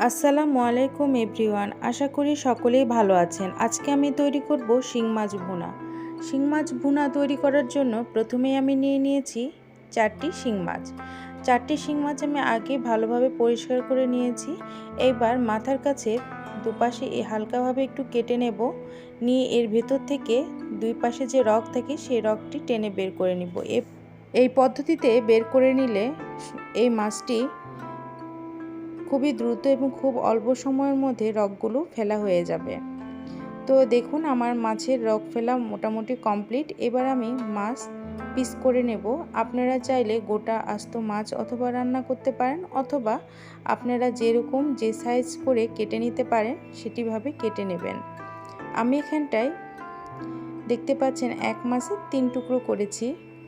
আসসালামু আলাইকুম এভরিওয়ান, আশা করি সকলেই ভালো আছেন। আজকে আমি তৈরি করব শিং মাছ ভুনা। শিং মাছ ভুনা তৈরি করার জন্য প্রথমেই আমি নিয়ে নিয়েছি 4টি শিং মাছ। 4টি শিং মাছ আমি আগে ভালোভাবে পরিষ্কার করে নিয়েছি। এইবার মাথার কাছে দুপাশে হালকাভাবে একটু কেটে নেব, নিয়ে এর ভেতর থেকে দুই পাশে যে রগ থাকে সেই রগটি টেনে বের করে নিব। এই পদ্ধতিতে বের করে নিলে এই মাছটি খুবই দ্রুত এবং খুব অল্প সময়ের মধ্যে রগগুলো ফেলা হয়ে যাবে। তো দেখুন আমার মাছের রগ ফেলা মোটামুটি কমপ্লিট। এবার আমি মাছ পিস করে নেব। আপনারা চাইলে গোটা আস্ত মাছ অথবা রান্না করতে পারেন, অথবা আপনারা যেরকম যে সাইজ করে কেটে নিতে পারেন সেটিভাবে কেটে নেবেন। আমি এখানটায় দেখতে পাচ্ছেন এক মাছে 3 টুকরো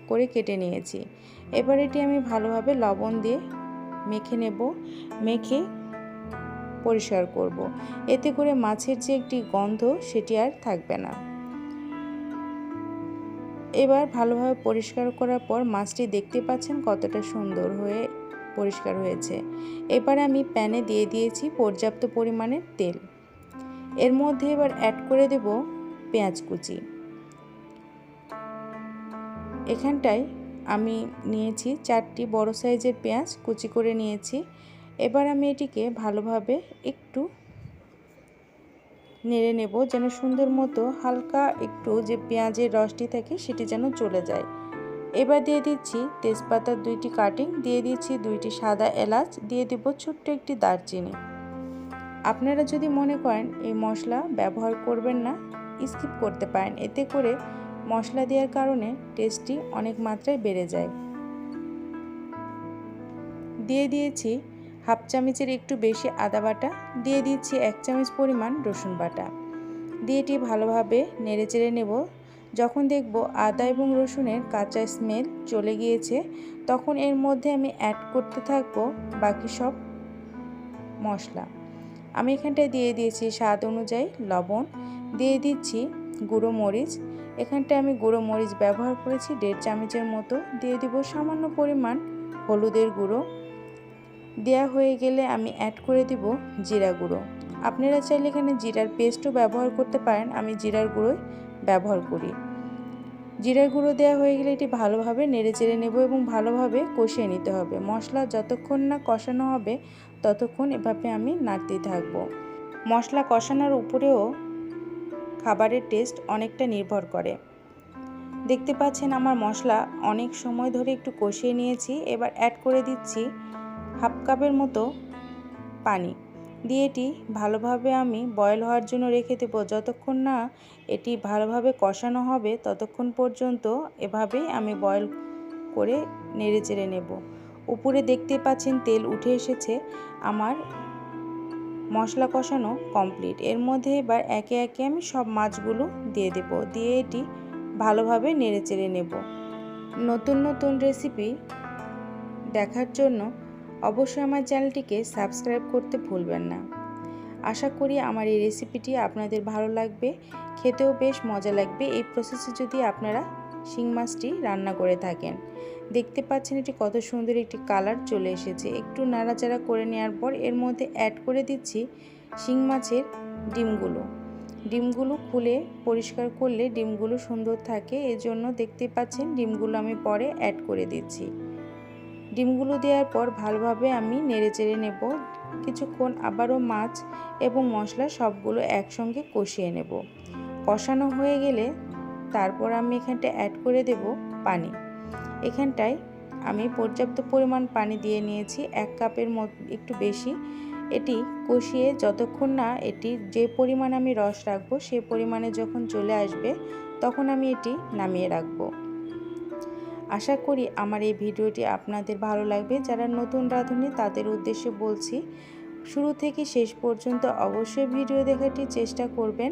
করে কেটে নিয়েছি। এবার এটি আমি ভালোভাবে লবণ দিয়ে মেখে নেব, মেখে পরিষ্কার করব। এতে করে মাছের যে একটি গন্ধ সেটি আর থাকবে না। এবার ভালোভাবে পরিষ্কার করার পর মাছটি দেখতে পাচ্ছেন কতটা সুন্দর হয়ে পরিষ্কার হয়েছে। এবার আমি প্যানে দিয়ে দিয়েছি পর্যাপ্ত পরিমাণের তেল। এর মধ্যে এবার অ্যাড করে দেব পেঁয়াজ কুচি। এখানটায় আমি নিয়েছি 4টি বড় সাইজের পেঁয়াজ কুচি করে নিয়েছি। এবার আমি এটিকে ভালোভাবে একটু নেড়ে নেব, যেন সুন্দর মতো হালকা একটু যে পেঁয়াজের রসটি থাকে সেটি যেন চলে যায়। এবার দিয়ে দিচ্ছি তেজপাতার 2টি কাটিং, দিয়ে দিচ্ছি 2টি সাদা এলাচ, দিয়ে দেব ছোট্ট একটি দারচিনি। আপনারা যদি মনে করেন এই মশলা ব্যবহার করবেন না, স্কিপ করতে পারেন। এতে করে মশলা দেওয়ার কারণে টেস্টটি অনেক মাত্রায় বেড়ে যায়। দিয়ে দিয়েছি হাফ চামচের একটু বেশি আদা বাটা, দিয়ে দিচ্ছি 1 চামচ পরিমাণ রসুন বাটা, দিয়ে এটি ভালোভাবে নেড়েচেড়ে নেব। যখন দেখব আদা এবং রসুনের কাঁচা স্মেল চলে গিয়েছে, তখন এর মধ্যে আমি অ্যাড করতে থাকবো বাকি সব মশলা। আমি এখানটায় দিয়ে দিয়েছি স্বাদ অনুযায়ী লবণ, দিয়ে দিচ্ছি গুঁড়ো মরিচ। এখানটায় আমি গুঁড়ো মরিচ ব্যবহার করেছি 1.5 চামচের মতো। দিয়ে দিব সামান্য পরিমাণ হলুদের গুঁড়ো। দেয়া হয়ে গেলে আমি অ্যাড করে দিব জিরা গুঁড়ো। আপনারা চাইলে এখানে জিরার পেস্টও ব্যবহার করতে পারেন, আমি জিরার গুঁড়োই ব্যবহার করি। জিরার গুঁড়ো দেওয়া হয়ে গেলে এটি ভালোভাবে নেড়েচেড়ে নেব এবং ভালোভাবে কষিয়ে নিতে হবে। মশলা যতক্ষণ না কষানো হবে ততক্ষণ এভাবে আমি নাড়তেই থাকব। মশলা কষানোর উপরেও খাবারের টেস্ট অনেকটা নির্ভর করে। দেখতে পাচ্ছেন আমার মশলা অনেক সময় ধরে একটু কষিয়ে নিয়েছি। এবার অ্যাড করে দিচ্ছি হাফ কাপের মতো পানি, দিয়ে এটি ভালোভাবে আমি বয়েল হওয়ার জন্য রেখে দেব। যতক্ষণ না এটি ভালোভাবে কষানো হবে ততক্ষণ পর্যন্ত এভাবেই আমি বয়েল করে নেড়েচেড়ে নেব। উপরে দেখতে পাচ্ছেন তেল উঠে এসেছে। আমার মশলা কষানো কমপ্লিট। এর মধ্যে এবার একে একে আমি সব মাছগুলো দিয়ে দেব, দিয়ে এটি ভালোভাবে নেড়েচেড়ে নেব। নতুন নতুন রেসিপি দেখার জন্য অবশ্যই আমার চ্যানেলটিকে সাবস্ক্রাইব করতে ভুলবেন না। আশা করি আমার এই রেসিপিটি আপনাদের ভালো লাগবে, খেতেও বেশ মজা লাগবে এই প্রসেসে যদি আপনারা শিং মাছটি রান্না করে থাকেন। দেখতে পাচ্ছেন এটি কত সুন্দর একটি কালার চলে এসেছে। একটু নাড়াচাড়া করে নেওয়ার পর এর মধ্যে অ্যাড করে দিচ্ছি শিং মাছের ডিমগুলো খুলে পরিষ্কার করলে ডিমগুলো সুন্দর থাকে, এজন্য দেখতে পাচ্ছেন ডিমগুলো আমি পরে অ্যাড করে দিচ্ছি। ডিমগুলো দেওয়ার পর ভালোভাবে আমি নেড়েচেড়ে নেব। কিছুক্ষণ আবারও মাছ এবং মশলা সবগুলো একসঙ্গে কষিয়ে নেব। কষানো হয়ে গেলে তারপর আমি এখানটায় অ্যাড করে দেব পানি। এখানটায় আমি পর্যাপ্ত পরিমাণ পানি দিয়ে নিয়েছি, 1 কাপের মতো একটু বেশি। এটি কষিয়ে যতক্ষণ না এটি যে পরিমাণ আমি রস রাখবো সেই পরিমাণে যখন চলে আসবে তখন আমি এটি নামিয়ে রাখবো। আশা করি আমার এই ভিডিওটি আপনাদের ভালো লাগবে। যারা নতুন রাঁধুনি তাদের উদ্দেশ্যে বলছি, শুরু থেকে শেষ পর্যন্ত অবশ্যই ভিডিও দেখাটি চেষ্টা করবেন।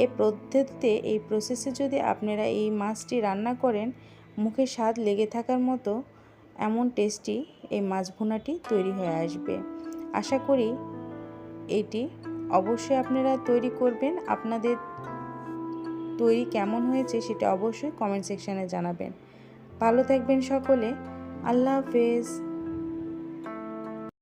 এই পদ্ধতিতে এই প্রসেসে যদি আপনারা এই মাছটি রান্না করেন, মুখে স্বাদ লেগে থাকার মতো এমন টেস্টি এই মাছ ভুনাটি তৈরি হয়ে আসবে। আশা করি এটি অবশ্যই আপনারা তৈরি করবেন। আপনাদের তৈরি কেমন হয়েছে সেটা অবশ্যই কমেন্ট সেকশানে জানাবেন। ভালো থাকবেন সকলে। আল্লাহ হাফেজ।